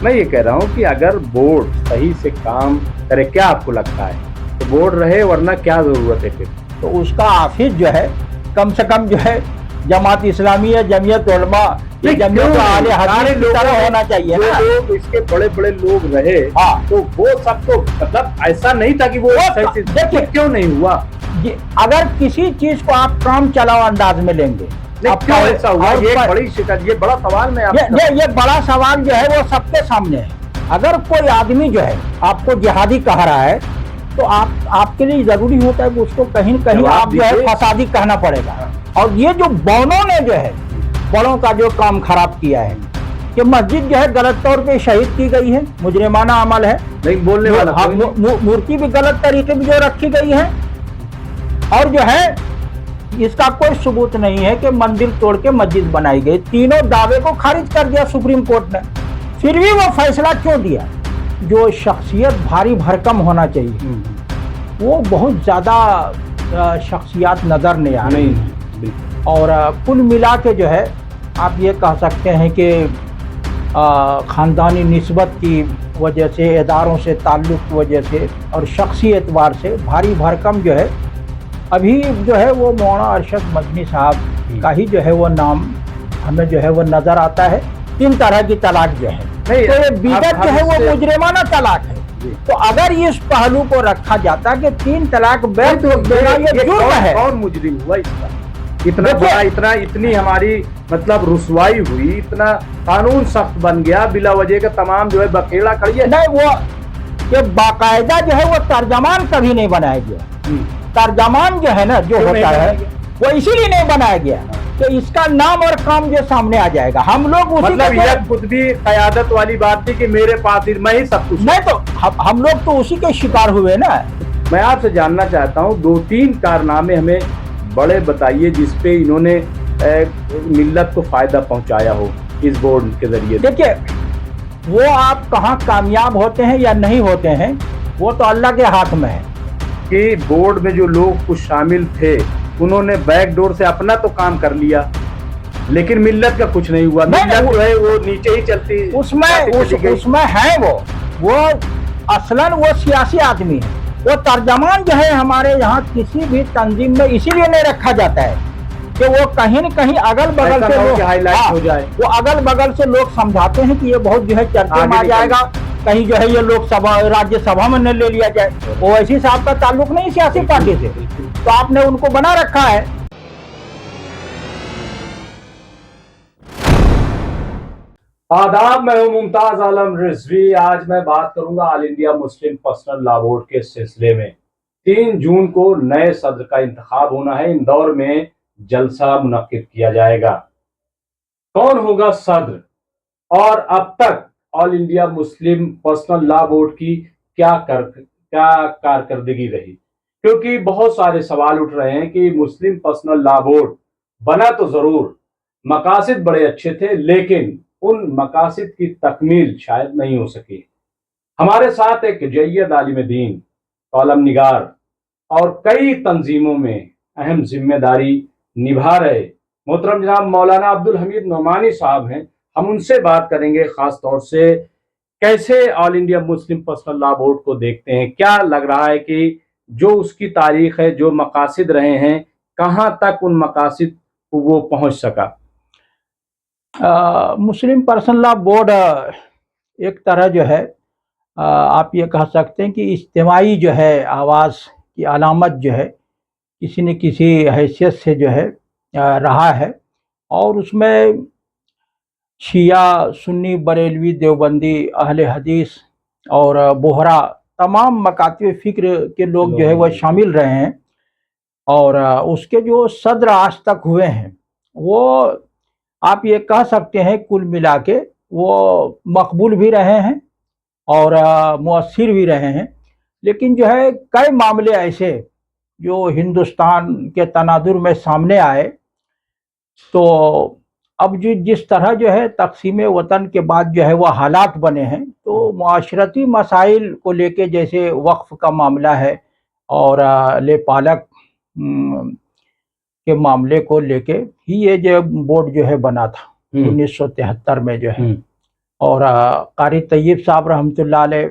میں یہ کہہ رہا ہوں کہ اگر بورڈ صحیح سے کام کرے، کیا آپ کو لگتا ہے تو بورڈ رہے، ورنہ کیا ضرورت ہے پھر؟ تو اس کا آفس جو ہے کم سے کم جو ہے جماعت اسلامی ہے، جمعیت علماء، یہ جمعیت اہل حدیث کی طرح ہونا چاہیے نا۔ لوگ اس کے بڑے بڑے لوگ رہے تو وہ سب تو مطلب ایسا نہیں تھا کہ وہ دیکھیے کیوں نہیں ہوا؟ اگر کسی چیز کو آپ کام چلاؤ انداز میں لیں گے، کیوں ایسا ہوا؟ یہ بڑی شکایت، یہ بڑا سوال میں یہ بڑا سوال جو ہے وہ سب کے سامنے ہے۔ اگر کوئی آدمی جو ہے آپ کو جہادی کہہ رہا ہے تو آپ کے لیے ضروری ہوتا ہے کہ اس کو کہیں نہ کہیں آپ جو ہے فسادی کہنا پڑے گا۔ اور یہ جو بونوں نے جو ہے بڑوں کا جو کام خراب کیا ہے کہ مسجد جو ہے غلط طور پہ شہید کی گئی ہے، مجرمانہ عمل ہے، نہیں بولنے والا مورتی بھی غلط طریقے میں جو رکھی گئی ہے، اور جو ہے اس کا کوئی ثبوت نہیں ہے کہ مندر توڑ کے مسجد بنائی گئی۔ تینوں دعوے کو خارج کر دیا سپریم کورٹ نے، پھر بھی وہ فیصلہ کیوں دیا؟ جو شخصیت بھاری بھرکم ہونا چاہیے وہ بہت زیادہ شخصیات نظر نہیں آ رہی ہیں، اور کل ملا کے جو ہے آپ یہ کہہ سکتے ہیں کہ خاندانی نسبت کی وجہ سے، اداروں سے تعلق کی وجہ سے اور شخصی اعتبار سے بھاری بھرکم جو ہے ابھی جو ہے وہ مولانا ارشد مدنی صاحب کا ہی جو ہے وہ نام ہمیں جو ہے وہ نظر آتا ہے۔ 3 طرح کی طلاق جو ہے تو یہ بدعت جو ہے وہ مجرمانہ طلاق ہے۔ تو اگر اس پہلو کو رکھا جاتا کہ 3 طلاق دینا یہ جرم ہے، کون مجرم ہوا اس کا؟ اتنا بڑا اتنی ہماری مطلب رسوائی ہوئی، اتنا قانون سخت بن گیا، بلا وجہ کا تمام جو ہے بکھیڑا کھڑی ہے۔ نہیں، وہ کہ باقاعدہ جو ہے وہ ترجمان کبھی نہیں بنایا گیا۔ ترجمان جو ہے نا جو ہوتا ہے وہ اسی لیے نہیں بنایا گیا کہ اس کا نام اور کام جو سامنے آ جائے گا۔ ہم لوگ مطلب یہ خود بھی قیادت والی بات تھی کہ میرے پاس میں ہی سب کچھ نہیں، تو ہم لوگ تو اسی کے شکار ہوئے نا۔ میں آپ سے جاننا چاہتا ہوں 2-3 کارنامے ہمیں بڑے بتائیے جس پہ انہوں نے ملت کو فائدہ پہنچایا ہو اس بورڈ کے ذریعے۔ دیکھیے وہ آپ کہاں کامیاب ہوتے ہیں یا نہیں ہوتے ہیں وہ تو اللہ کے ہاتھ میں ہے۔ کہ بورڈ میں جو لوگ کچھ شامل تھے انہوں نے بیک ڈور سے اپنا تو کام کر لیا، لیکن ملت کا کچھ نہیں ہوا۔ ملت جو ہے وہ نیچے ہی چلتی، اس میں ہے وہ اصلاً وہ سیاسی آدمی ہے۔ وہ ترجمان جو ہے ہمارے یہاں کسی بھی تنظیم میں اسی لیے نہیں رکھا جاتا ہے کہ وہ کہیں نہ کہیں اگل بغل سے وہ اگل بغل سے لوگ سمجھاتے ہیں کہ یہ بہت جو ہے چرچے میں آ جائے گا، کہیں جو ہے یہ لوک سبھا راجیہ سبھا میں نہ لے لیا جائے۔ وہ ایسی صاحب کا تعلق نہیں سیاسی پارٹی سے، تو آپ نے ان کو بنا رکھا ہے۔ آداب، میں ہوں ممتاز عالم رضوی۔ آج میں بات کروں گا آل انڈیا مسلم پرسنل لا بورڈ کے سلسلے میں۔ 3 جون کو نئے صدر کا انتخاب ہونا ہے، اندور میں جلسہ منعقد کیا جائے گا۔ کون ہوگا صدر اور اب تک آل انڈیا مسلم پرسنل لا بورڈ کی کیا کارکردگی رہی؟ کیونکہ بہت سارے سوال اٹھ رہے ہیں کہ مسلم پرسنل لا بورڈ بنا تو ضرور، مقاصد بڑے اچھے تھے، لیکن ان مقاصد کی تکمیل شاید نہیں ہو سکی۔ ہمارے ساتھ ایک جید عالم دین، کالم نگار اور کئی تنظیموں میں اہم ذمہ داری نبھا رہے محترم جناب مولانا عبدالحمید نعمانی صاحب ہیں۔ ہم ان سے بات کریں گے خاص طور سے کیسے آل انڈیا مسلم پرسنل لا بورڈ کو دیکھتے ہیں، کیا لگ رہا ہے کہ جو اس کی تاریخ ہے، جو مقاصد رہے ہیں، کہاں تک ان مقاصد کو وہ پہنچ سکا؟ مسلم پرسنل لا بورڈ ایک طرح جو ہے آپ یہ کہہ سکتے ہیں کہ اجتماعی جو ہے آواز کی علامت جو ہے کسی نہ کسی حیثیت سے جو ہے رہا ہے، اور اس میں شیعہ، سنی، بریلوی، دیوبندی، اہل حدیث اور بوہرا تمام مکاتب فکر کے لوگ جو ہے وہ شامل رہے ہیں، اور اس کے جو صدر آج تک ہوئے ہیں وہ آپ یہ کہہ سکتے ہیں کل ملا کے وہ مقبول بھی رہے ہیں اور مؤثر بھی رہے ہیں۔ لیکن جو ہے کئی معاملے ایسے جو ہندوستان کے تناظر میں سامنے آئے، تو اب جس طرح جو ہے تقسیم وطن کے بعد جو ہے وہ حالات بنے ہیں، تو معاشرتی مسائل کو لے کے جیسے وقف کا معاملہ ہے اور لے پالک کے معاملے کو لے کے ہی یہ جو بورڈ جو ہے بنا تھا 1973 میں جو ہے، اور قاری طیب صاحب رحمۃ اللہ علیہ،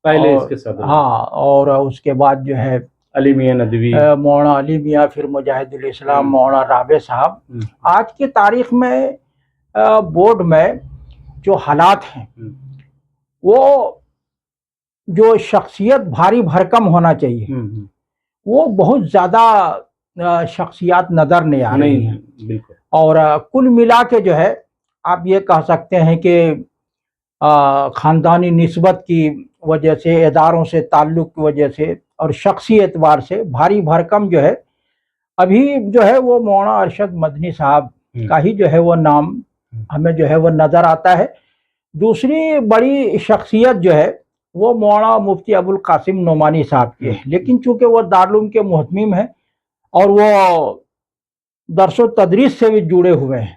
پہلے اور اس کے صدر ہاں، اور اس کے بعد جو ہے علی میاں ندوی، مولانا علی میاں، پھر مجاہد الاسلام مولانا رابع صاحب. آج کی تاریخ میں بورڈ میں جو حالات ہیں وہ جو شخصیت بھاری بھرکم ہونا چاہیے وہ بہت زیادہ شخصیات نظر نہیں آ رہی ہیں. بالکل. اور کل ملا کے جو ہے آپ یہ کہہ سکتے ہیں کہ خاندانی نسبت کی وجہ سے، اداروں سے تعلق کی وجہ سے اور شخصی اعتبار سے بھاری بھرکم جو ہے ابھی جو ہے وہ مولانا ارشد مدنی صاحب کا ہی جو ہے وہ نام ہمیں جو ہے وہ نظر آتا ہے. دوسری بڑی شخصیت جو ہے وہ مولانا مفتی ابو القاسم نعمانی صاحب کی ہے، لیکن چونکہ وہ دارالعلوم کے محتمم ہیں اور وہ درس و تدریس سے بھی جڑے ہوئے ہیں،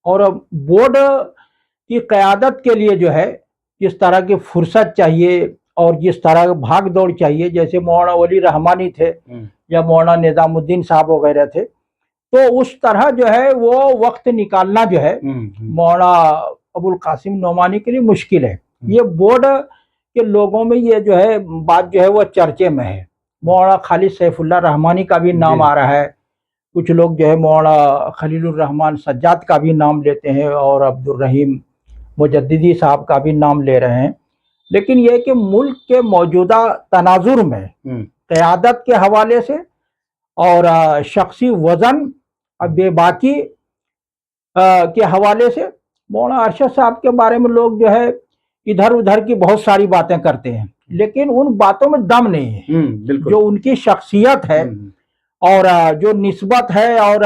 اور بورڈ کی قیادت کے لیے جو ہے جس طرح کی فرصت چاہیے اور جس طرح بھاگ دوڑ چاہیے، جیسے مولانا ولی رحمانی تھے یا مولانا نظام الدین صاحب وغیرہ تھے، تو اس طرح جو ہے وہ وقت نکالنا جو ہے مولانا ابو القاسم نعمانی کے لیے مشکل ہے. یہ بورڈ کے لوگوں میں یہ جو ہے بات جو ہے وہ چرچے میں ہے. مولانا خالد سیف اللہ رحمانی کا بھی نام آ رہا ہے، کچھ لوگ جو ہے مولانا خلیل الرحمن سجاد کا بھی نام لیتے ہیں اور عبد الرحیم مجددی صاحب کا بھی نام لے رہے ہیں. لیکن یہ کہ ملک کے موجودہ تناظر میں قیادت کے حوالے سے اور شخصی وزن اور بے باکی کے حوالے سے مولانا ارشد صاحب کے بارے میں لوگ جو ہے ادھر ادھر کی بہت ساری باتیں کرتے ہیں، لیکن ان باتوں میں دم نہیں ہے. جو ان کی شخصیت ہے اور جو نسبت ہے اور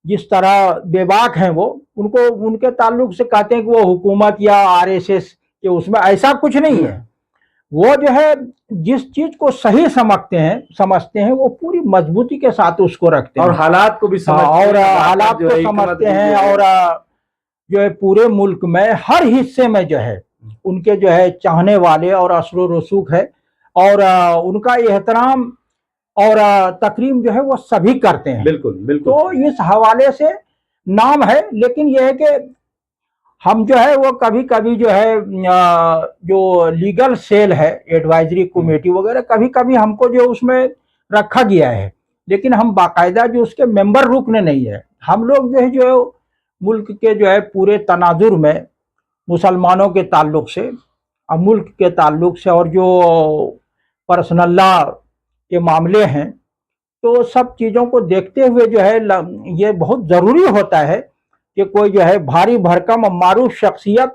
جس طرح بے باک ہیں وہ ان کے تعلق سے کہتے ہیں کہ وہ حکومت یا RSS کہ اس میں ایسا کچھ نہیں ہے. وہ جو ہے جس چیز کو صحیح سمجھتے ہیں وہ پوری مضبوطی کے ساتھ اس کو رکھتے ہیں اور حالات کو بھی سمجھتے ہیں اور جو ہے پورے ملک میں ہر حصے میں جو ہے ان کے جو ہے چاہنے والے اور اثر و رسوخ ہے، اور ان کا احترام اور تکریم جو ہے وہ سبھی کرتے ہیں. بالکل. تو اس حوالے سے نام ہے، لیکن یہ ہے کہ ہم جو ہے وہ کبھی کبھی جو ہے جو لیگل سیل ہے، ایڈوائزری کمیٹی وغیرہ، کبھی کبھی ہم کو جو اس میں رکھا گیا ہے، لیکن ہم باقاعدہ جو اس کے ممبر رکن نہیں ہے. ہم لوگ جو ہے ملک کے جو ہے پورے تناظر میں مسلمانوں کے تعلق سے اور ملک کے تعلق سے اور جو پرسنل لا کے معاملے ہیں، تو سب چیزوں کو دیکھتے ہوئے جو ہے یہ بہت ضروری ہوتا ہے کہ کوئی جو ہے بھاری بھرکم معروف شخصیت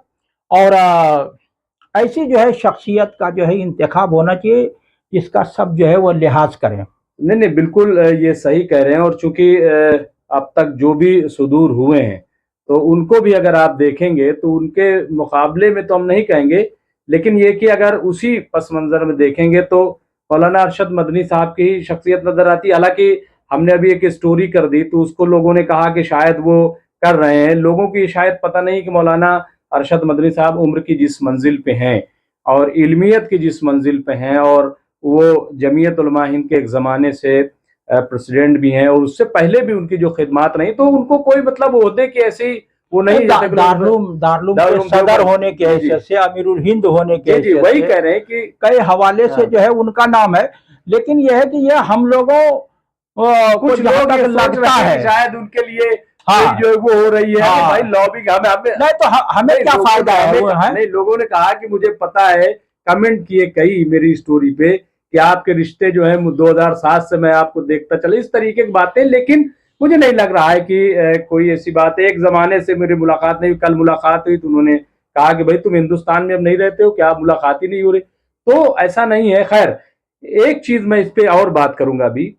اور ایسی جو ہے شخصیت کا جو ہے انتخاب ہونا چاہیے جس کا سب جو ہے وہ لحاظ کریں. نہیں بالکل یہ صحیح کہہ رہے ہیں. اور چونکہ اب تک جو بھی صدور ہوئے ہیں تو ان کو بھی اگر آپ دیکھیں گے تو ان کے مقابلے میں تو ہم نہیں کہیں گے، لیکن یہ کہ اگر اسی پس منظر میں دیکھیں گے تو مولانا ارشد مدنی صاحب کی ہی شخصیت نظر آتی ہے. حالانکہ ہم نے ابھی ایک سٹوری کر دی تو اس کو لوگوں نے کہا کہ شاید وہ کر رہے ہیں. لوگوں کی شاید پتہ نہیں کہ مولانا ارشد مدنی صاحب عمر کی جس منزل پہ ہیں اور علمیت کی جس منزل پہ ہیں، اور وہ جمعیت علماء ہند کے ایک زمانے سے پریسیڈنٹ بھی ہیں اور اس سے پہلے بھی ان کی جو خدمات رہی، تو ان کو کوئی مطلب عہدے کی ایسی وہ نہیں، دارالعلوم کے صدر ہونے کے حیثیت سے، امیر الہند ہونے کے حیثیت سے، وہی کہہ رہے ہیں کہ کئی حوالے سے جو ہے ان کا نام ہے. لیکن یہ ہے کہ یہ ہم لوگوں کچھ لوگ لگتا ہے شاید ان کے لیے جو ہے وہ ہو رہی ہے بھائی لابنگ. نہیں تو ہمیں کیا فائدہ ہے؟ نہیں، لوگوں نے کہا کہ مجھے پتا ہے، کمنٹ کیے کئی میری سٹوری پہ کہ آپ کے رشتے جو ہیں 2007 سے میں آپ کو دیکھتا چلا، اس طریقے کی باتیں. لیکن مجھے نہیں لگ رہا ہے کہ کوئی ایسی بات ہے. ایک زمانے سے میری ملاقات نہیں، کل ملاقات ہوئی تو انہوں نے کہا کہ بھائی تم ہندوستان میں اب نہیں رہتے ہو، کیا آپ ملاقات ہی نہیں ہو رہی؟ تو ایسا نہیں ہے. خیر، ایک چیز میں اس پہ اور بات کروں گا. ابھی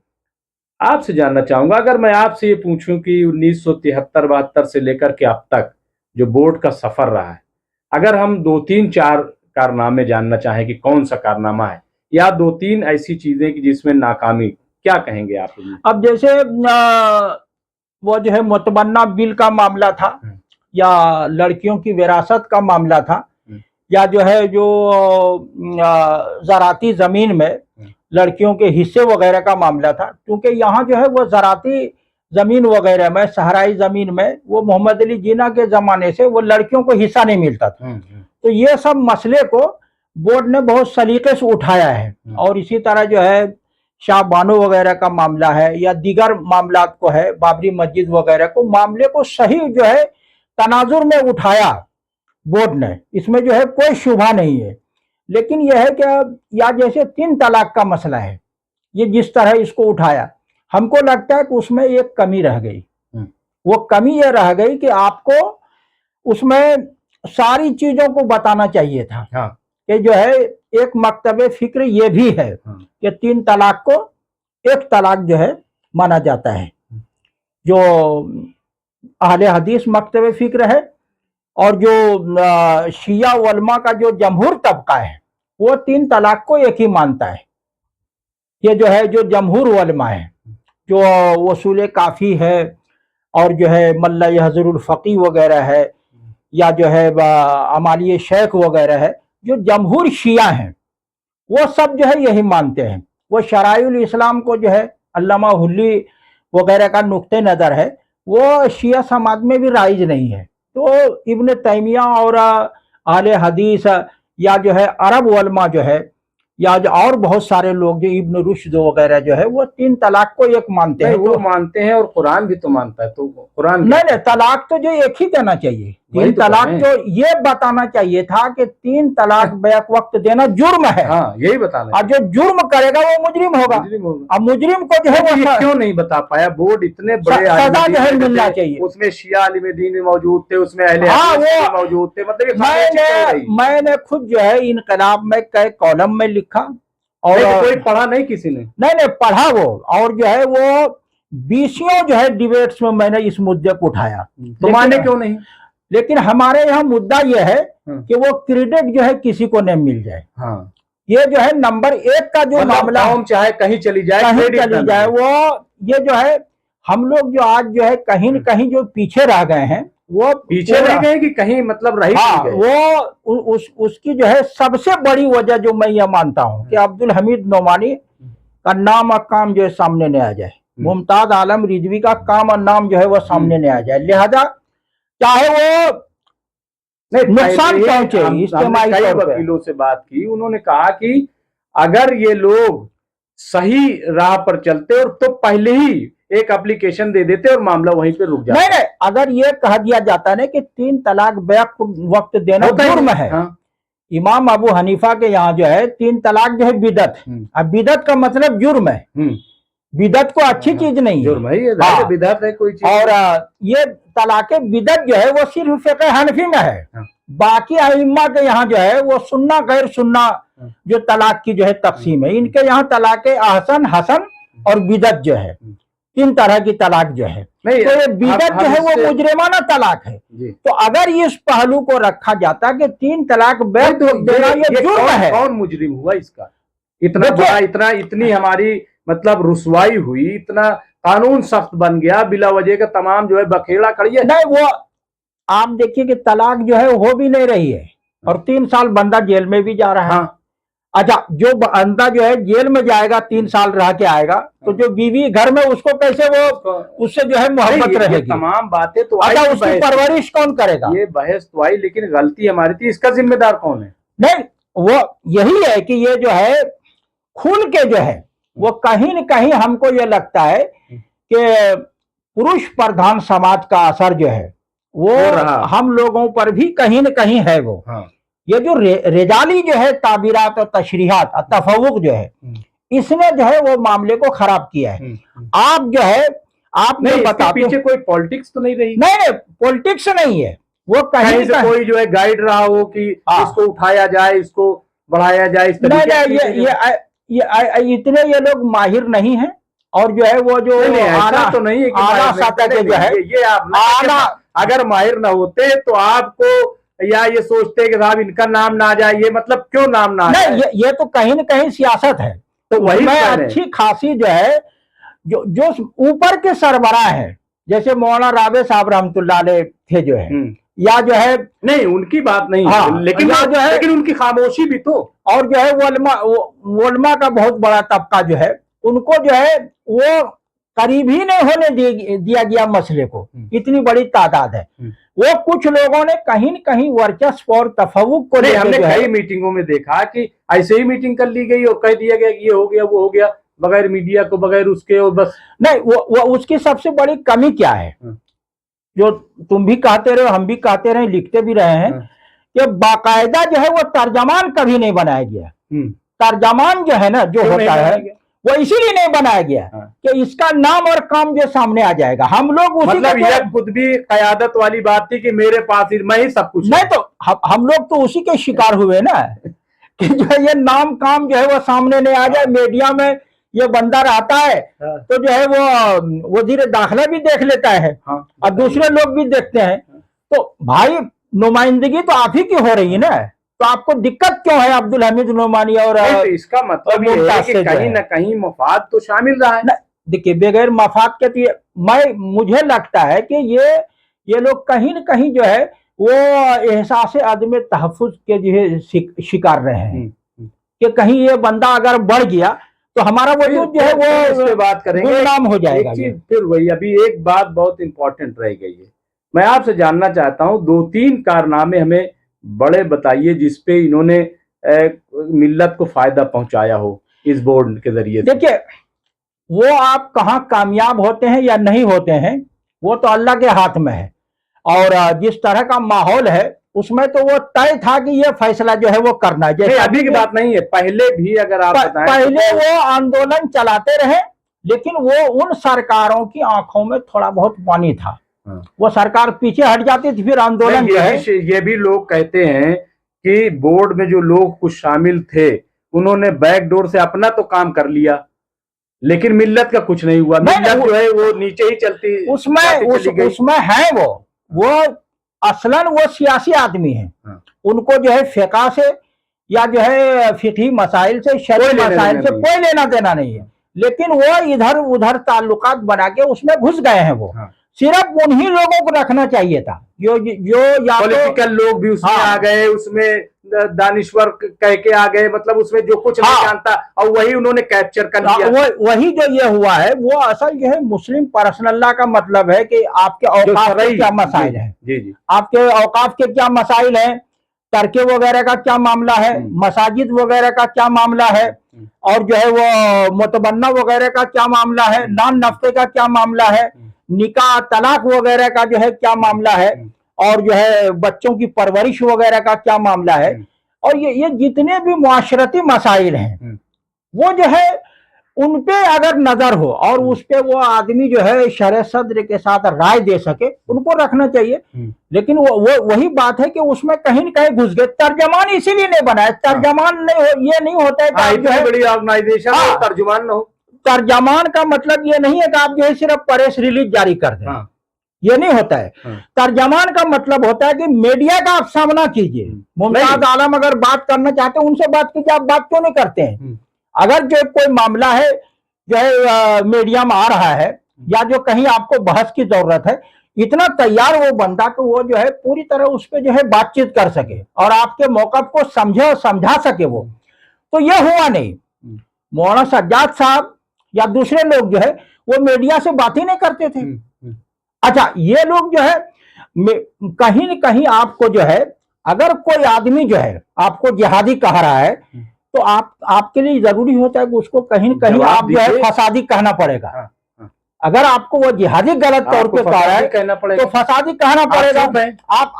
آپ سے جاننا چاہوں گا، اگر میں آپ سے یہ پوچھوں کہ 1973-72 سے لے کر کے اب تک جو بورڈ کا سفر رہا ہے، اگر ہم 2-3-4 کارنامے جاننا چاہیں کہ کون سا کارنامہ ہے یا 2-3 ایسی چیزیں کہ جس میں ناکامی، کیا کہیں گے آپ؟ اب جیسے وہ جو ہے متبنہ بل کا معاملہ تھا، یا لڑکیوں کی وراثت کا معاملہ تھا، یا جو ہے جو زراعتی زمین میں لڑکیوں کے حصے وغیرہ کا معاملہ تھا. کیونکہ یہاں جو ہے وہ زراعتی जमीन वगैरह में, सहराई जमीन में, वो मोहम्मद अली जिन्ना के जमाने से वो लड़कियों को हिस्सा नहीं मिलता था। तो ये सब मसले को बोर्ड ने बहुत सलीके से उठाया है। और इसी तरह जो है शाह बानो वगैरह का मामला है या दीगर मामलात को है, बाबरी मस्जिद वगैरह को, मामले को सही जो है तनाजुर में उठाया बोर्ड ने, इसमें जो है कोई शुबा नहीं है। लेकिन यह है कि या जैसे 3 तलाक का मसला है, ये जिस तरह इसको उठाया, हमको लगता है कि उसमें एक कमी रह गई। वो कमी ये रह गई कि आपको उसमें सारी चीजों को बताना चाहिए था। हाँ। कि जो है एक मकतबे फिक्र ये भी है कि 3 तलाक को 1 तलाक जो है माना जाता है। जो अहले हदीस मकतबे फिक्र है और जो शिया उलमा का जो जमहूर तबका है वो 3 तलाक को एक ही मानता है। ये जो है जो जमहूर उलमा है, जो वसूल काफ़ी है और जो है मल्ला यहज़रुल फ़क़ी वगैरह है या जो है अमाली शेख वगैरह है, जो जमहूर शिया हैं वो सब जो है यही मानते हैं। वो शराइउल इस्लाम को जो है अल्लामा हुल्ली वगैरह का नुक्ते नज़र है, वो शिया समाज में भी राइज नहीं है। तो इब्न तैमिया और अहले हदीस या जो है अरब उलमा जो है या जो और बहुत सारे लोग जो इब्न रुश्द वगैरह जो है वो 3 तलाक को एक मानते हैं। वो मानते हैं और कुरान भी तो मानता है। तो कुरान नहीं, तलाक तो जो एक ही देना चाहिए। 3 तलाक तो ये बताना चाहिए था कि 3 तलाक बैक वक्त देना जुर्म है। हाँ, यही बताना। और जो जुर्म करेगा वो मुजरिम होगा। अब मुजरिम को जो है वो क्यों नहीं बता पाया बोर्ड? इतने बड़े सजा जो है मिलना चाहिए। उसमें शिया आलिम दीन भी मौजूद थे, उसमें अहले हदीस भी मौजूद थे। मतलब मैंने खुद जो है इनकलाब में कई कॉलम में लिखा और कोई पढ़ा नहीं किसी ने? नहीं पढ़ा वो। और जो है वो 20 जो है डिबेट्स में मैंने इस मुद्दे को उठाया। तो माने क्यों नहीं? लेकिन हमारे यहाँ मुद्दा यह है कि वो क्रेडिट जो है किसी को नहीं मिल जाए। हाँ। ये जो है नंबर 1 का जो मामला, चाहे कहीं चली जाए, कहीं चली जाए, वो ये जो है हम लोग जो आज जो है कहीं न कहीं जो पीछे रह गए हैं, वो पीछे रह गए कि कहीं मतलब रही। हाँ, वो उसकी जो है सबसे बड़ी वजह जो मैं ये मानता हूँ कि अब्दुल हमीद नोमानी का नाम और काम जो है सामने नहीं आ जाए, मुमताज आलम रिजवी का काम और नाम जो है वो सामने नहीं आ जाए। लिहाजा चाहे वो नुकसान पहुंचे। कई वकीलों से बात की, उन्होंने कहा कि अगर ये लोग सही राह पर चलते और तो पहले ही एक एप्लीकेशन दे देते और मामला वहीं पे रुक जाता। नहीं, अगर ये कह दिया जाता ना कि 3 तलाक बैक वक्त देना जुर्म है। हाँ। इमाम अबू हनीफा के यहाँ जो है 3 तलाक जो है बिदत। अब बिदत का मतलब जुर्म है। बिदत को अच्छी चीज नहीं जुर्म है, ये बिदत है कोई चीज। और ये तलाक बिदत जो है वो सिर्फ फ़िक़्ह हनफी में है। बाकी अइम्मा के यहाँ जो है वो सुन्ना गैर सुन्ना जो तलाक की जो है तकसीम है। इनके यहाँ तलाक अहसन, हसन और बिदत जो है 3 तरह की तलाक जो है। तो ये बिदत जो है वो मुजरिमाना तलाक है। तो अगर इस पहलू को रखा जाता कि 3 तलाक बैक देना ये जुर्म है, कौन मुजरिम हुआ इसका? इतना बड़ा इतनी हमारी मतलब रुसवाई हुई, इतना कानून सख्त बन गया, बिला वजह का तमाम जो है बखेड़ा खड़ी है। नहीं, वो आप देखिए कि तलाक जो है हो भी नहीं रही है और 3 साल बंदा जेल में भी जा रहा है। हाँ। अच्छा, जो बंदा जो है जेल में जाएगा 3 साल रह के आएगा, तो जो बीवी घर में उसको कैसे वो उससे जो है मोहब्बत रहेगी? तमाम बातें तो अच्छा, उसकी परवरिश कौन करेगा? ये बहस तो आई, लेकिन गलती हमारी थी, इसका जिम्मेदार कौन है? नहीं, वो यही है कि ये जो है खुल के जो है वो कहीं न कहीं हमको ये लगता है कि पुरुष प्रधान समाज का असर जो है वो हम लोगों पर भी कहीं न कहीं है। वो हाँ। ये जो रेजाली जो है ताबीरात और तशरीहात और तफव्वुक जो है, इसने जो है वो मामले को खराब किया है। आप जो है आपने बताते पीछे कोई पॉलिटिक्स तो नहीं रही? नहीं, पॉलिटिक्स नहीं है। वो कहीं से कोई जो है गाइड रहा हो कि इसको उठाया जाए, इसको बढ़ाया जाए, इस तरीके ये इतने ये लोग माहिर नहीं हैं। और जो है वो जो आला तो नहीं है कि आला सतह के जो है ये आप आला, अगर माहिर ना होते तो आपको या ये सोचते कि साहब इनका नाम ना आ जाए, ये मतलब क्यों नाम ना आ जाए? ये तो कहीं न कहीं सियासत है। तो वही में अच्छी खासी जो है जो ऊपर के सरबराह है, जैसे मौलाना राबे साहब रहमतुल्लाह अलैह थे जो है, या जो है नहीं उनकी बात नहीं। हाँ, लेकिन जो है लेकिन उनकी खामोशी भी तो। और जो है वलमा का बहुत बड़ा तबका जो है, उनको जो है वो करीब ही नहीं होने दिया गया मसले को, इतनी बड़ी तादाद है। वो कुछ लोगों ने कहीं न कहीं वर्चस्व और तफव्वुक को नहीं, लेकर हमने जो है कई मीटिंगों में देखा कि ऐसे ही मीटिंग कर ली गई और कह दिया गया कि ये हो गया वो हो गया, बगैर मीडिया को, बगैर उसके, और बस। नहीं, वो उसकी सबसे बड़ी कमी क्या है, जो तुम भी कहते रहे, हम भी कहते रहे, लिखते भी रहे हैं कि बाकायदा जो है वो तर्जमान कभी नहीं बनाया गया। तर्जमान जो है ना, जो होता है वो इसीलिए नहीं बनाया गया कि इसका नाम और काम जो सामने आ जाएगा। हम लोग उसी मतलब यह खुद भी कयादत वाली बात थी कि मेरे पास मैं ही सब कुछ, नहीं तो हम लोग तो उसी के शिकार हुए ना कि जो है ये नाम काम जो है वो सामने नहीं आ जाए। मीडिया में ये बंदा रहता है तो जो है वो वजीर दाखिला भी देख लेता है और दूसरे लोग भी देखते हैं, तो भाई नुमाइंदगी तो आप ही की हो रही है ना, तो आपको दिक्कत क्यों है अब्दुल हमीद नुमानी और तो इसका मतलब ये है कि कहीं ना कहीं मफाद तो शामिल रहा है। देखिए, बगैर मफाद के मुझे लगता है कि ये लोग कहीं न कहीं जो है वो एहसास अदम तहफ़्फ़ुज़ के जो है शिकार रहे हैं कि कहीं ये बंदा अगर बढ़ गया तो हमारा वजूद जो है वो इसके बात करेंगे, गुमनाम हो जाएगा। एक चीज फिर वही, अभी एक बात बहुत इंपॉर्टेंट रह गई है, मैं आपसे जानना चाहता हूँ, 2-3 कारनामे हमें बड़े बताइए जिसपे इन्होंने मिल्लत को फायदा पहुंचाया हो इस बोर्ड के जरिए। देखिए, वो आप कहाँ कामयाब होते हैं या नहीं होते हैं वो तो अल्लाह के हाथ में है, और जिस तरह का माहौल है उसमें तो वो तय था कि ये फैसला जो है वो करना है। जैसे अभी की बात नहीं है, पहले भी अगर आप बताएं, पहले वो आंदोलन चलाते रहे, लेकिन वो उन सरकारों की आंखों में थोड़ा बहुत पानी था। वो सरकार पीछे हट जाती थी, फिर आंदोलन जो है। ये भी लोग कहते हैं कि बोर्ड में जो लोग कुछ शामिल थे उन्होंने बैकडोर से अपना तो काम कर लिया, लेकिन मिल्लत का कुछ नहीं हुआ। मिल्लत जो है वो नीचे ही चलती, उसमें है वो असलन वो सियासी आदमी है। उनको जो है फिक़ा से या जो है फिक़ही मसाइल से, शरई मसाइल से कोई लेना देना नहीं है, लेकिन वो इधर उधर ताल्लुकात बना के उसमें घुस गए हैं। वो सिर्फ उन्हीं लोगों को रखना चाहिए था जो या पॉलिटिकल लोग भी उसमें आ गए, उसमें दानिश्वर कह के आ गए, मतलब उसमें जो कुछ नहीं जानता और वही उन्होंने कैप्चर कर लिया। वही जो ये हुआ है वो असल जो है मुस्लिम पर्सनल्ला का मतलब है कि आपके औकाफ के क्या मसाइल हैं, जी आपके औकाफ के क्या मसाइल हैं, तरके वगैरह का क्या मामला है, मसाजिद वगैरह का क्या मामला है, और जो है वो मुतबन्ना वगैरह का क्या मामला है, नान नफ्ते का क्या मामला है, निकाह तलाक वगैरह का जो है क्या मामला है, और जो है बच्चों की परवरिश वगैरह का क्या मामला है, और ये जितने भी मुआशरती मसाइल हैं वो जो है उन पे अगर नजर हो और उस पे वो आदमी जो है शरह सद्र के साथ राय दे सके, उनको रखना चाहिए। लेकिन वो वही बात है कि उसमें कहीं न कहीं घुस गए। तर्जमान इसीलिए नहीं बनाया, तर्जमान ये नहीं होता है कि इतनी बड़ी ऑर्गेनाइजेशन तर्जुमान न हो। तर्जमान का मतलब ये नहीं है कि आप जो है सिर्फ प्रेस रिलीज जारी कर दें, ये नहीं होता है। तर्जमान का मतलब होता है कि मीडिया का आप सामना कीजिए। मुमताज आलम अगर बात करना चाहते हैं उनसे बात कीजिए, आप बात क्यों नहीं करते हैं? अगर जो कोई मामला है जो है मीडिया में आ रहा है या जो कहीं आपको बहस की जरूरत है, इतना तैयार वो बंदा कि वो जो है पूरी तरह उस पर जो है बातचीत कर सके और आपके मौक़िफ़ को समझे और समझा सके, वो तो ये हुआ नहीं। मौलाना सज्जाद साहब या दूसरे लोग जो है वो मीडिया से बात ही नहीं करते थे। अच्छा, ये लोग जो है कहीं न कहीं आपको जो है, अगर कोई आदमी जो है आपको जिहादी कह रहा है तो आपके लिए जरूरी होता है कि उसको कहीं न कहीं आप जो है फसादी कहना पड़ेगा। अगर आपको वो जिहादी गलत तौर पे कह रहा है तो फसादी कहना पड़ेगा।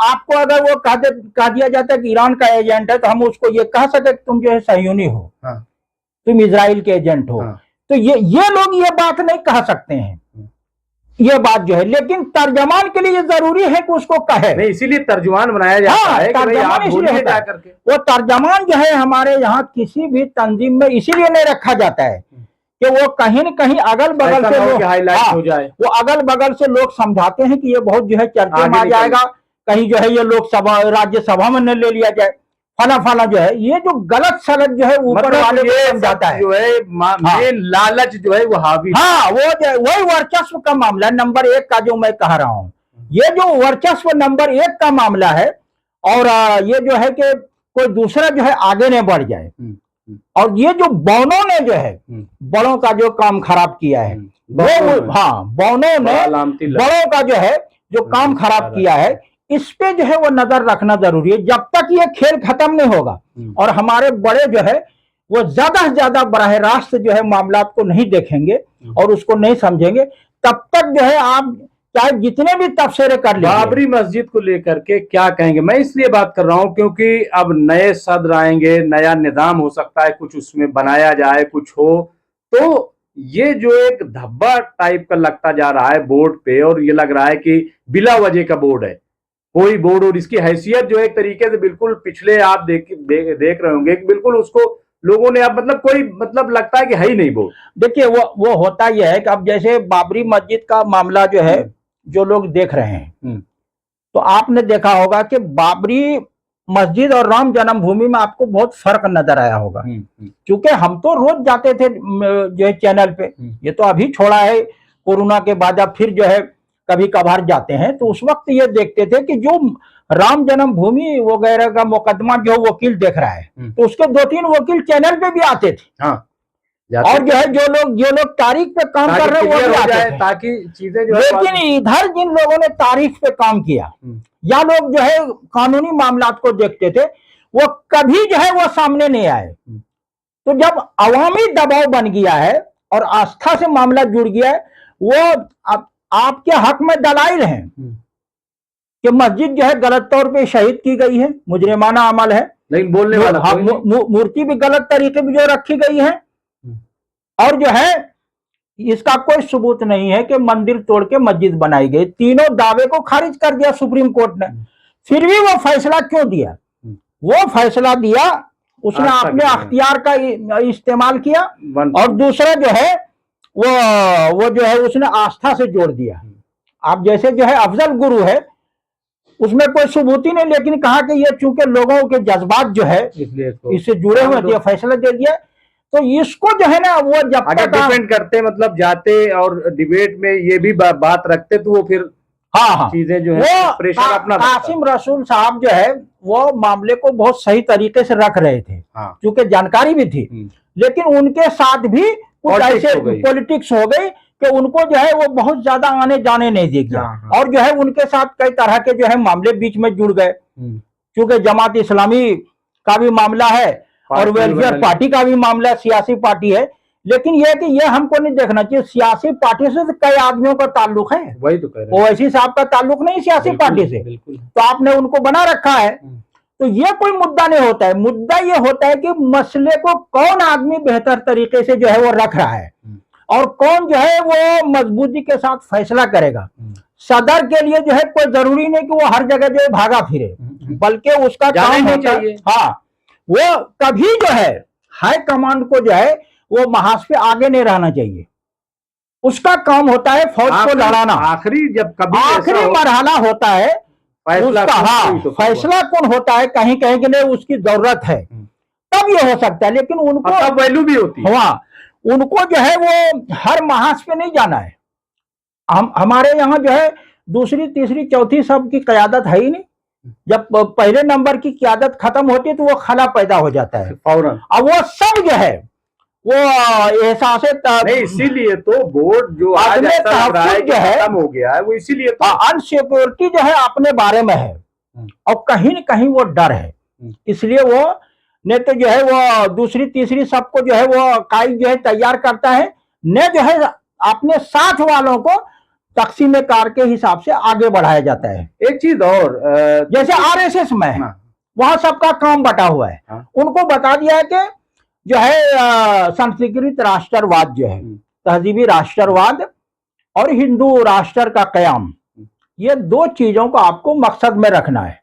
आपको अगर वो कह दिया जाता है कि ईरान का एजेंट है तो हम उसको ये कह सके कि तुम जो है सहयूनी हो, तुम इजराइल के एजेंट हो, तो ये लोग ये बात नहीं कह सकते हैं, ये बात जो है। लेकिन तर्जमान के लिए जरूरी है कि उसको कहे, नहीं इसीलिए तर्जुमान बनाया जाता है। तर्जमान इसलिए होता है, वो तर्जमान जो है हमारे यहाँ किसी भी तंजीम में इसीलिए नहीं रखा जाता है कि वो कहीं न कहीं अगल बगल से लोग हाईलाइट हो जाए, वो अगल बगल से लोग समझाते हैं कि ये बहुत जो है चर्चा में आ जाएगा, कहीं जो है ये लोकसभा राज्यसभा में न ले लिया जाए, फला जो है, ये जो गलत सलत जो है ऊपर वाले को समझाता है, जो है लालच जो है वो हावी, वो वही वर्चस्व का मामला है नंबर 1 का जो मैं कह रहा हूँ। ये जो वर्चस्व नंबर 1 का मामला है, और ये जो है कि कोई दूसरा जो है आगे नहीं बढ़ जाए, और ये जो बौनों ने जो है बड़ों का जो काम खराब किया है वो, हाँ बौनों ने बड़ों का जो है जो काम खराब किया है, इस पे जो है वो नजर रखना जरूरी है। जब तक ये खेल खत्म नहीं होगा और हमारे बड़े जो है वो ज्यादा से ज्यादा बराह रास्त जो है मामला को नहीं देखेंगे और उसको नहीं समझेंगे, तब तक जो है आप चाहे जितने भी तबसरे कर लीजिए। बाबरी मस्जिद को लेकर के क्या कहेंगे? मैं इसलिए बात कर रहा हूं क्योंकि अब नए सदर आएंगे, नया निजाम हो सकता है, कुछ उसमें बनाया जाए, कुछ हो, तो ये जो एक धब्बा टाइप का लगता जा रहा है बोर्ड पे, और ये लग रहा है कि बिला वजह का बोर्ड है कोई बोर्ड, और इसकी हैसियत जो है एक तरीके से बिल्कुल पिछले आप देख रहे होंगे कि बिल्कुल उसको लोगों ने अब मतलब कोई मतलब लगता है कि है ही नहीं बोर्ड। देखिए वो होता यह है कि अब जैसे बाबरी मस्जिद का मामला जो है जो लोग देख रहे हैं, तो आपने देखा होगा कि बाबरी मस्जिद और राम जन्मभूमि में आपको बहुत फर्क नजर आया होगा, क्योंकि हम तो रोज जाते थे जो है चैनल पे, ये तो अभी छोड़ा है कोरोना के बाद, अब फिर जो है कभी कभार जाते हैं, तो उस वक्त ये देखते थे कि जो राम जन्मभूमि वगैरह का मुकदमा जो वकील देख रहा है, तो उसके 2-3 वकील चैनल पे भी आते थे। हाँ, और जो है जो लोग तारीख पे काम कर रहे हैं वो भी आते थे, ताकि चीजें जो लेकिन इधर जिन लोगों ने तारीख पे काम किया या लोग जो है कानूनी मामलात को देखते थे, वो कभी जो है वो सामने नहीं आए। तो जब अवामी दबाव बन गया है और आस्था से मामला जुड़ गया है, वो आपके हक में दलाइल हैं कि मस्जिद जो है गलत तौर पे शहीद की गई है, मुजरिमाना अमल है, लेकिन बोलने वाला मूर्ति भी गलत तरीके में जो रखी गई है, और जो है इसका कोई सबूत नहीं है कि मंदिर तोड़ के मस्जिद बनाई गई। तीनों दावे को खारिज कर दिया सुप्रीम कोर्ट ने, फिर भी वो फैसला क्यों दिया? वो फैसला दिया उसने अपने अख्तियार का इस्तेमाल किया, और दूसरा जो है वो जो है उसने आस्था से जोड़ दिया। आप जैसे जो है अफजल गुरु है, उसमें कोई सबूत ही नहीं, लेकिन कहा कि ये चूंकि लोगों के जज्बात जो है इससे जुड़े हुए थे, फैसला दे दिया। तो इसको जो है ना वो जब अगर डिपेंड करते मतलब जाते और डिबेट में ये भी बात रखते, तो वो फिर हाँ चीजें जो है प्रेशर अपना कासिम रसूल साहब जो है वो मामले को बहुत सही तरीके से रख रहे थे, क्योंकि जानकारी भी थी, लेकिन उनके साथ भी कुछ ऐसे पॉलिटिक्स हो गई कि उनको जो है वो बहुत ज्यादा आने जाने नहीं दे गया, और जो है उनके साथ कई तरह के जो है मामले बीच में जुड़ गए, क्योंकि जमात इस्लामी का भी मामला है और वेलफेयर पार्टी का भी मामला, सियासी पार्टी है। लेकिन यह कि यह हमको नहीं देखना चाहिए, सियासी पार्टी से तो कई आदमियों का ताल्लुक है, वही तो कह रहे हैं, ओवैसी साहब का ताल्लुक नहीं सियासी पार्टी से, तो आपने उनको बना रखा है। तो ये कोई मुद्दा नहीं होता है, मुद्दा ये होता है कि मसले को कौन आदमी बेहतर तरीके से जो है वो रख रहा है, और कौन जो है वो मजबूती के साथ फैसला करेगा। सदर के लिए जो है कोई जरूरी नहीं कि वो हर जगह जो है भागा फिरे, बल्कि उसका काम होना चाहिए, हाँ वो कभी जो है हाई कमांड को जो है वो महाज पे आगे नहीं रहना चाहिए, उसका काम होता है फौज को लड़ाना। आखिरी जब कभी आखिरी मरहला होता है उसका, हाँ फैसला कौन होता है, कहीं कहीं के लिए उसकी जरूरत है तब ये हो सकता है, लेकिन उनको तब वैल्यू भी होती है। हाँ, उनको जो है वो हर महाज पे नहीं जाना है। हमारे यहाँ जो है दूसरी तीसरी चौथी सब की क़यादत है ही नहीं, जब पहले नंबर की क़यादत खत्म होती है तो वो खला पैदा हो जाता है फौरन। अब वो सब जो है वो एहसास नहीं, इसीलिए तो बोर्ड जो आज जो है खत्म हो गया है, वो इसीलिए तो अनसिक्योरिटी जो है अपने बारे में है, और कहीं न कहीं वो डर है, इसलिए वो ने तो जो है वो दूसरी तीसरी सबको जो है वो काई जो है तैयार करता है, ने जो है अपने साथ वालों को तकसीम कार के हिसाब से आगे बढ़ाया जाता है। एक चीज और, जैसे आरएसएस में है, वहां सबका काम बटा हुआ है, उनको बता दिया है कि जो है संस्कृत राष्ट्रवाद जो है, तहजीबी राष्ट्रवाद और हिंदू राष्ट्र का कयाम, ये 2 चीजों को आपको मकसद में रखना है।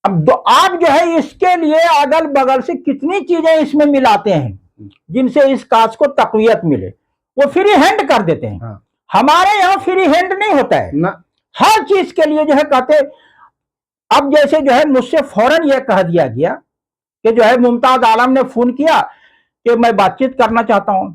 अब आप जो है इसके लिए अगल बगल से कितनी चीजें इसमें मिलाते हैं जिनसे इस काज को तकवीयत मिले, वो फ्री हैंड कर देते हैं। हमारे यहाँ फ्री हैंड नहीं होता है ना, हर चीज के लिए जो है कहते। अब जैसे जो है मुझसे फौरन यह कह दिया गया कि जो है मुमताज आलम ने फोन किया कि मैं बातचीत करना चाहता हूं।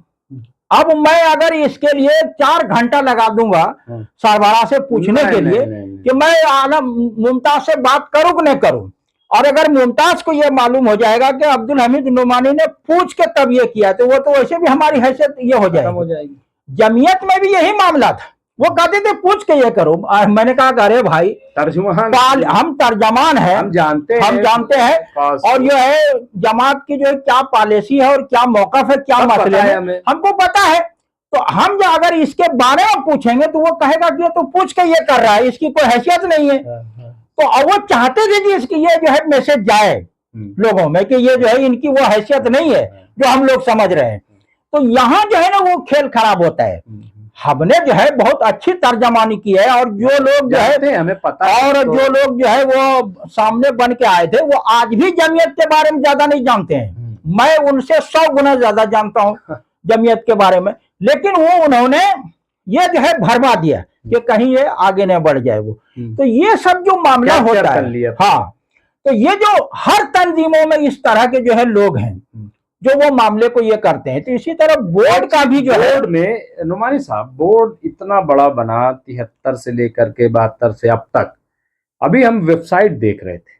अब मैं अगर इसके लिए 4 घंटा लगा दूंगा सरबराह से पूछने के लिए कि मैं आलम मुमताज से बात करूं कि नहीं करूं, और अगर मुमताज को ये मालूम हो जाएगा कि अब्दुल हमीद नुमानी ने पूछ के तब ये किया तो वो तो वैसे भी हमारी हैसियत ये हो जाएगी। जमीयत में भी यही मामला था, वो कहते थे पूछ के ये करो। मैंने कहा अरे भाई तर्जुमान हम तर्जमान हैं, हम जानते हैं और जो है जमात की जो है क्या पॉलिसी है और क्या मौकफ है, क्या मसले है हमको पता है। तो हम जो अगर इसके बारे में पूछेंगे तो वो कहेगा कि ये तो पूछ के ये कर रहा है, इसकी कोई हैसियत नहीं है। तो वो चाहते थे कि इसकी ये जो है मैसेज जाए लोगों में कि ये जो है इनकी वो हैसियत नहीं है जो हम लोग समझ रहे हैं। तो यहाँ जो है ना वो खेल खराब होता है। हमने जो है बहुत अच्छी तर्जमानी की है और जो लोग जो है हमें पता और जो लोग जो है वो सामने बन के आए थे वो आज भी जमीयत के बारे में ज्यादा नहीं जानते हैं। मैं उनसे 100 गुना ज्यादा जानता हूँ जमीयत के बारे में, लेकिन वो उन्होंने ये जो है भरवा दिया कि कहीं ये आगे न बढ़ जाए वो। तो ये सब जो मामला होता है, हाँ, तो ये जो हर तंजीमों में इस तरह के जो है लोग हैं जो वो मामले को ये करते हैं। तो इसी तरह बोर्ड का भी जो है, बोर्ड में नुमानी साहब बोर्ड इतना बड़ा बना 73 से लेकर के 72 से अब तक। अभी हम वेबसाइट देख रहे थे,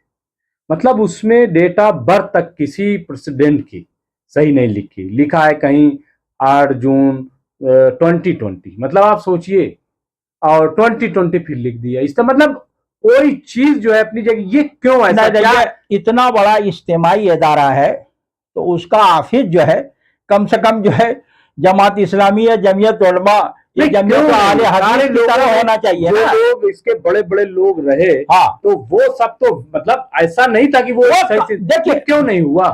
मतलब उसमें डेटा बर्थ तक किसी प्रेसिडेंट की सही नहीं लिखी, लिखा है कहीं 8 जून 2020, मतलब आप सोचिए, और 2020 फिर लिख दिया। इसका मतलब कोई चीज जो है अपनी जगह, ये क्यों ऐसा? क्या इतना बड़ा इज्तिमाई इदारा है तो उसका हाफिज जो है कम से कम जो है जमात इस्लामी या जमीयत उलमा या जमीयत आले हदीस की तरह होना चाहिए ना। लोग इसके बड़े बड़े लोग रहे, हाँ, तो वो सब तो मतलब ऐसा नहीं था कि वो देखिए क्यों नहीं हुआ।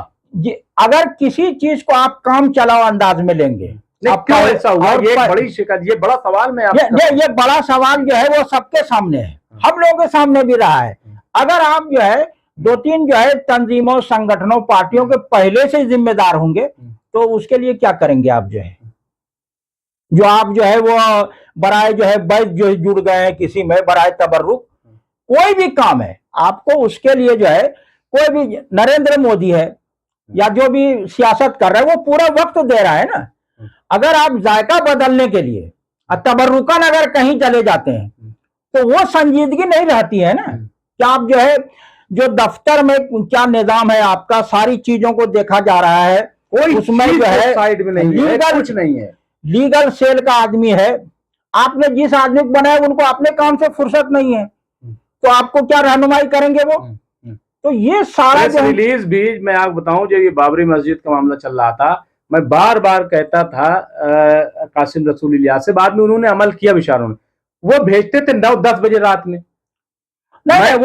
अगर किसी चीज को आप काम चलाओ अंदाज में लेंगे, क्यों ऐसा हुआ? ये बड़ी शिकायत, ये बड़ा सवाल में ये बड़ा सवाल जो है वो सबके सामने है, हम लोगों के सामने भी रहा है। अगर आप जो है 2-3 जो है तंजीमों, संगठनों, पार्टियों के पहले से जिम्मेदार होंगे तो उसके लिए क्या करेंगे आप? जो है जो आप जो है वो बराए जो है बैच जो जुड़ गए हैं किसी में बराए तबर्रुक, कोई भी काम है आपको उसके लिए जो है कोई भी नरेंद्र मोदी है या जो भी सियासत कर रहा है वो पूरा वक्त दे रहा है ना। अगर आप जायका बदलने के लिए तबर्रुकन अगर कहीं चले जाते हैं तो वो संजीदगी नहीं रहती है ना। क्या आप जो है जो दफ्तर में क्या निजाम है आपका, सारी चीजों को देखा जा रहा है, कोई उसमें जो है साइड में नहीं है, कुछ नहीं है, लीगल सेल का आदमी है, आपने जिस आदमी को बनाया उनको अपने काम से फुर्सत नहीं है तो आपको क्या रहनुमाई करेंगे वो? तो ये सारा रिलीज भी मैं आपको बताऊं, जब ये बाबरी मस्जिद का मामला चल रहा था मैं बार बार कहता था कासिम रसूल इलियास से, बाद में उन्होंने अमल किया विचारों ने, वो भेजते थे 9-10 बजे रात में। मैं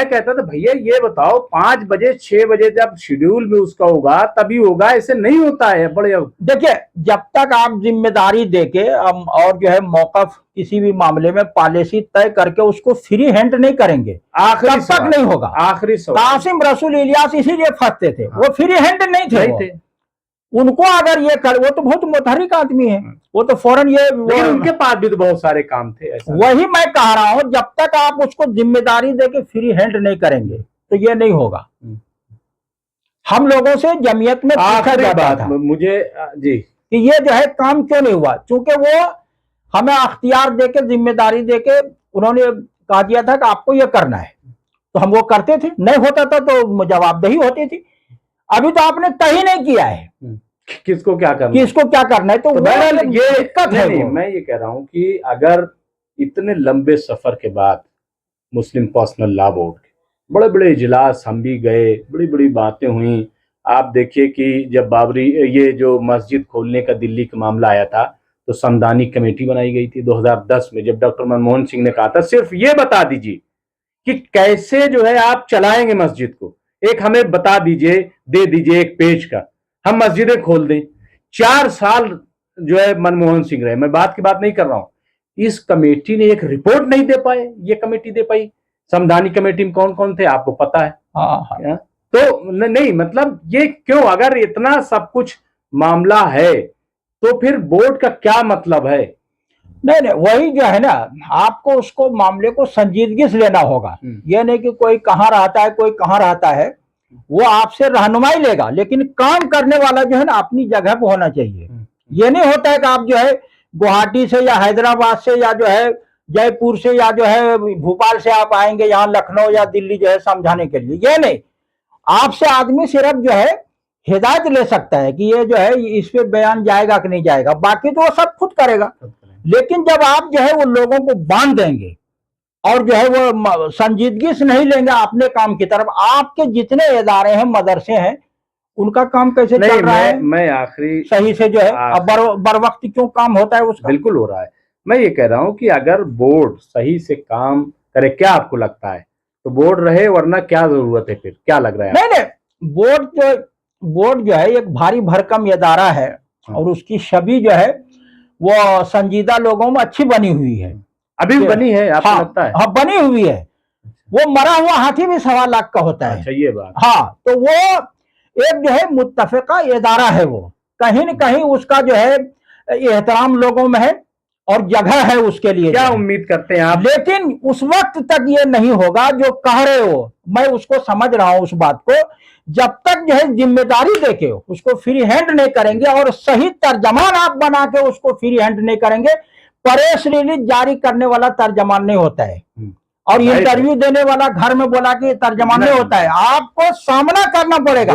कहता था भैया ये बताओ 5 बजे 6 बजे जब शेड्यूल में उसका होगा तभी होगा, ऐसे नहीं होता है। बड़े देखिए जब तक आप जिम्मेदारी देके और जो है मौकफ किसी भी मामले में पॉलिसी तय करके उसको फ्री हैंड नहीं करेंगे तब तक नहीं होगा। आखिरी कासिम रसूल इलियास इसीलिए फंसते थे, वो फ्री हैंड नहीं थे। उनको अगर ये कर, वो तो बहुत मुतहरिक आदमी है, वो तो फौरन ये उनके पास भी तो बहुत सारे काम थे। वही मैं कह रहा हूं, जब तक आप उसको जिम्मेदारी देके फ्री हैंड नहीं करेंगे तो ये नहीं होगा। हम लोगों से जमीयत में पूछा जाता था मुझे जी कि ये जो है काम क्यों नहीं हुआ, क्योंकि वो हमें अख्तियार देके जिम्मेदारी देके उन्होंने कहा दिया था कि आपको ये करना है, तो हम वो करते थे, नहीं होता था तो जवाबदेही होती थी। अभी तो आपने तय ही नहीं किया है किसको क्या करना है, तो ये दिक्कत है। मैं ये कह रहा हूं कि अगर इतने लंबे सफर के बाद मुस्लिम पर्सनल लॉ बोर्ड के बड़े बड़े इजलास हम भी गए, बड़ी बड़ी बातें हुई। आप देखिए कि जब बाबरी ये जो मस्जिद खोलने का दिल्ली का मामला आया था तो संवैधानिक कमेटी बनाई गई थी 2010 में, जब डॉक्टर मनमोहन सिंह ने कहा था सिर्फ ये बता दीजिए कि कैसे जो है आप चलाएंगे मस्जिद को, एक हमें बता दीजिए, दे दीजिए एक पेज का, हम मस्जिदें खोल दें। 4 साल जो है मनमोहन सिंह रहे, मैं बात की बात नहीं कर रहा हूं। इस कमेटी ने एक रिपोर्ट नहीं दे पाए, ये कमेटी दे पाई। संवैधानिक कमेटी में कौन कौन थे आपको पता है? हाँ। तो नहीं मतलब ये क्यों, अगर इतना सब कुछ मामला है तो फिर बोर्ड का क्या मतलब है? नहीं वही जो है ना, आपको उसको मामले को संजीदगी से लेना होगा। ये नहीं कि कोई कहाँ रहता है कोई कहाँ रहता है, वो आपसे रहनुमाई लेगा, लेकिन काम करने वाला जो है ना अपनी जगह पे होना चाहिए। ये नहीं होता है कि आप जो है गुवाहाटी से या हैदराबाद से या जो है जयपुर से या जो है भोपाल से आप आएंगे यहाँ लखनऊ या दिल्ली जो है समझाने के लिए, ये नहीं। आपसे आदमी सिर्फ जो है हिदायत ले सकता है कि ये जो है इस पे बयान जाएगा कि नहीं जाएगा, बाकी तो वो सब खुद करेगा। लेकिन जब आप जो है वो लोगों को बांध देंगे और जो है वो संजीदगी से नहीं लेंगे अपने काम की तरफ, आपके जितने इदारे हैं, मदरसे हैं, उनका काम कैसे चल रहा है? मैं आखिरी सही से जो है अब बर वक्त क्यों काम होता है उसका? बिल्कुल हो रहा है। मैं ये कह रहा हूँ कि अगर बोर्ड सही से काम करे, क्या आपको लगता है? तो बोर्ड रहे, वरना क्या जरूरत है? फिर क्या लग रहा है? नहीं, बोर्ड जो है एक भारी भरकम इदारा है और उसकी छवि जो है वो संजीदा लोगों में अच्छी बनी हुई है। अभी भी बनी है आपको लगता है? हाँ, बनी हुई है। वो मरा हुआ हाथी भी 1.25 लाख का होता है। अच्छा, ये बात। हाँ, तो वो एक जो है मुत्तफ़िका इदारा है, वो कहीं न कहीं उसका जो है एहतराम लोगों में है और जगह है उसके लिए। क्या उम्मीद करते हैं आप? लेकिन उस वक्त तक ये नहीं होगा जो कह रहे हो, मैं उसको समझ रहा हूं उस बात को, जब तक जो है जिम्मेदारी देके उसको फ्री हैंड नहीं करेंगे और सही तर्जमान आप बना के उसको फ्री हैंड नहीं करेंगे। प्रेस रिलीज जारी करने वाला तर्जमान नहीं होता है और इंटरव्यू देने वाला घर में बोला कि तर्जमान नहीं होता है। आपको सामना करना पड़ेगा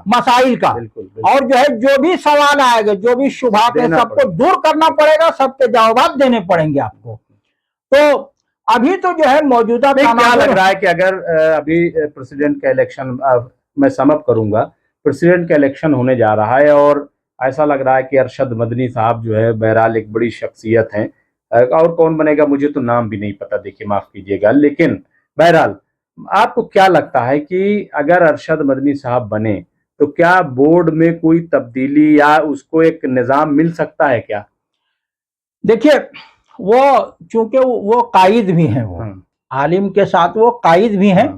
मसाइल का, और जो है जो भी सवाल आएगा, जो भी शुभात है, सबको दूर करना पड़ेगा, सबके जवाब देने पड़ेंगे आपको। तो अभी तो जो है मौजूदा क्या लग रहा है कि अगर अभी प्रेसिडेंट का इलेक्शन, मैं समअप करूंगा, प्रेसिडेंट का इलेक्शन होने जा रहा है और ऐसा लग रहा है कि अरशद मदनी साहब जो है बहरहाल एक बड़ी शख्सियत हैं, और कौन बनेगा मुझे तो नाम भी नहीं पता, देखिए माफ कीजिएगा, लेकिन बहरहाल आपको क्या लगता है कि अगर अरशद मदनी साहब बने तो क्या बोर्ड में कोई तब्दीली या उसको एक निजाम मिल सकता है क्या? देखिए, वो चूंकि वो कायद भी हैं, वो आलिम के साथ वो कायद भी हैं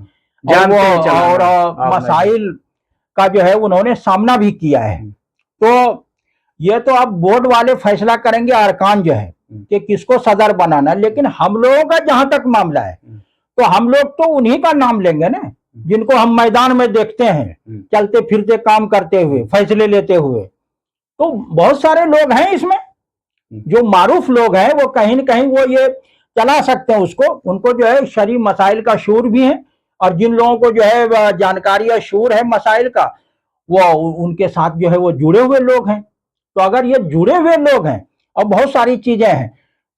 और मसाइल का जो है उन्होंने सामना भी किया है। तो ये तो अब बोर्ड वाले फैसला करेंगे अरकान जो है कि किसको सदर बनाना, लेकिन हम लोगों का जहां तक मामला है तो हम लोग तो उन्हीं का नाम लेंगे ना, जिनको हम मैदान में देखते हैं चलते फिरते काम करते हुए, फैसले लेते हुए। तो बहुत सारे लोग हैं इसमें जो मारूफ लोग हैं, वो कहीं न कहीं वो ये चला सकते हैं उसको, उनको जो है शरई मसाइल का शूर भी है, और जिन लोगों को जो है जानकारी या शूर है मसाइल का, वो उनके साथ जो है वो जुड़े हुए लोग हैं। तो अगर ये जुड़े हुए लोग हैं और बहुत सारी चीजें हैं,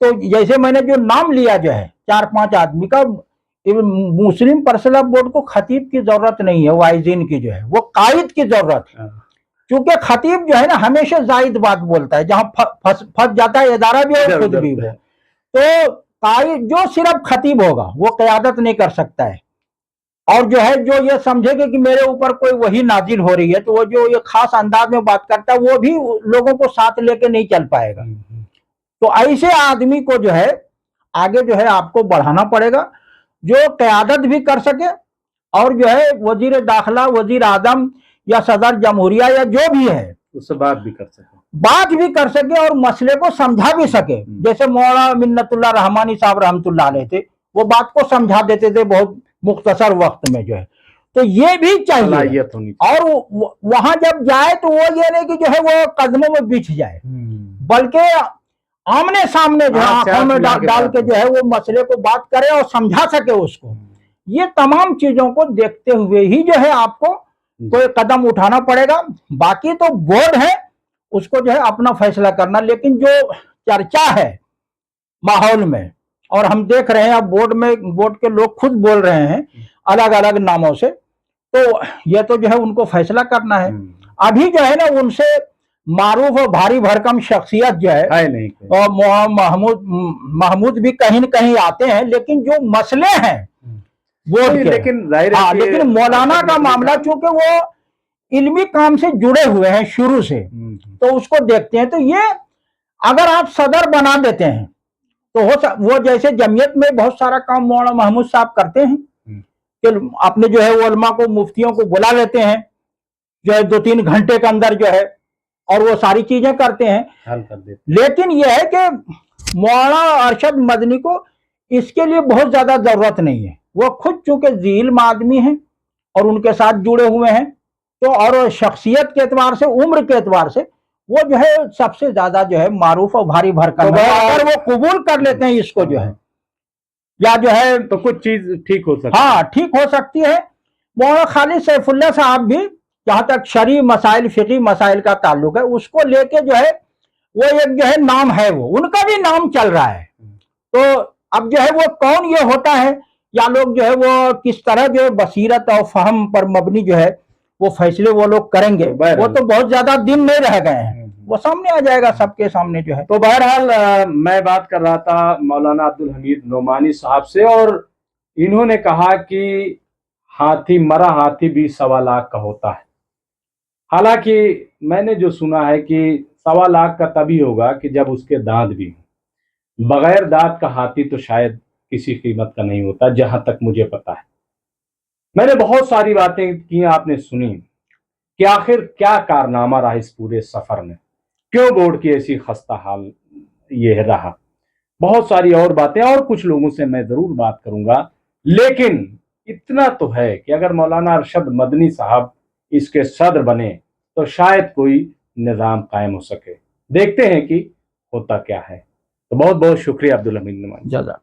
तो जैसे मैंने जो नाम लिया जो है 4-5 आदमी का, मुस्लिम पर्सनल बोर्ड को खतीब की जरूरत नहीं है, वाइजीन की जो है वो कायद की जरूरत है। क्योंकि खतीब जो है ना हमेशा जायद बात बोलता है, जहां फंस जाता है इदारा भी और खुद भी वो। तो कायद जो सिर्फ खतीब होगा वो क़यादत नहीं कर सकता है, और जो है जो ये समझेगा कि मेरे ऊपर कोई वही नाजिल हो रही है, तो वो जो ये खास अंदाज में बात करता है वो भी लोगों को साथ लेके नहीं चल पाएगा। तो ऐसे आदमी को जो है आगे जो है आपको बढ़ाना पड़ेगा, जो क़यादत भी कर सके और जो है वजीर दाखिला, वजीर आजम या सदर जमहूरिया या जो भी है उससे बात भी कर सके और मसले को समझा भी सके। जैसे मौलाना मिन्नतुल्लाह रहमानी साहब रहमतुल्लाह अलैह थे, वो बात को समझा देते थे बहुत मुख्तसर वक्त में जो है। तो ये भी चाहिए, और वहां जब जाए तो वो ये नहीं कि जो है वो कदमों में बिछ जाए, बल्कि आमने सामने जो है आंखों में डाल के जो है वो मसले को बात करे और समझा सके उसको। ये तमाम चीजों को देखते हुए ही जो है आपको कोई कदम उठाना पड़ेगा। बाकी तो बोर्ड है, उसको जो है अपना फैसला करना, लेकिन जो चर्चा है माहौल में, और हम देख रहे हैं अब बोर्ड के लोग खुद बोल रहे हैं अलग अलग नामों से, तो ये तो जो है उनको फैसला करना है। अभी जो है ना उनसे मारूफ और भारी भरकम शख्सियत जो है नहीं, और महमूद भी कहीं न कहीं आते हैं, लेकिन जो मसले हैं बोर्ड के, लेकिन मौलाना का मामला चूंकि वो इल्मी काम से जुड़े हुए हैं शुरू से, तो उसको देखते हैं। तो ये अगर आप सदर बना देते हैं तो वो जैसे जमीयत में बहुत सारा काम मौलाना महमूद साहब करते हैं कि अपने जो है उलमा को, मुफ्तियों को बुला लेते हैं जो है 2-3 घंटे के अंदर जो है, और वो सारी चीजें करते हैं, हल कर देते। लेकिन यह है कि मौलाना अरशद मदनी को इसके लिए बहुत ज्यादा जरूरत नहीं है। वो खुद चूंकि ज़िल्म आदमी हैं और उनके साथ जुड़े हुए हैं, तो और शख्सियत के एतबार से, उम्र के एतबार से वो जो है सबसे ज्यादा जो है मारूफ और भारी भरकम है। अगर वो कबूल कर लेते हैं इसको जो है, या जो है तो कुछ चीज ठीक हो सकती हाँ ठीक हो सकती है। मौलाना खालिद सैफुल्लाह साहब भी जहां तक शरई मसाइल फिकी मसाइल का ताल्लुक है उसको लेके जो है वो एक जो है नाम है, वो उनका भी नाम चल रहा है। तो अब जो है वो कौन ये होता है या लोग जो है वो किस तरह जो है बसीरत और फहम पर मबनी जो है वो फैसले वो लोग करेंगे, वो तो बहुत ज्यादा दिन नहीं रह गए हैं, वो सामने आ जाएगा सबके सामने जो है। तो बहरहाल मैं बात कर रहा था मौलाना अब्दुल हमीद नोमानी साहब से, और इन्होंने कहा कि मरा हाथी भी 1.25 लाख का होता है। हालांकि मैंने जो सुना है कि 1.25 लाख का तभी होगा कि जब उसके दांत भी हों। बगैर दांत का हाथी तो शायद किसी कीमत का नहीं होता, जहां तक मुझे पता है। मैंने बहुत सारी बातें की, आपने सुनी कि आखिर क्या कारनामा रहा इस पूरे सफर में, क्यों बोर्ड की ऐसी खस्ता हाल ये रहा। बहुत सारी और बातें और कुछ लोगों से मैं जरूर बात करूंगा, लेकिन इतना तो है कि अगर मौलाना अरशद मदनी साहब इसके सदर बने तो शायद कोई निज़ाम कायम हो सके। देखते हैं कि होता क्या है। तो बहुत बहुत शुक्रिया अब्दुल हमीद नोमानी। जज़ाक।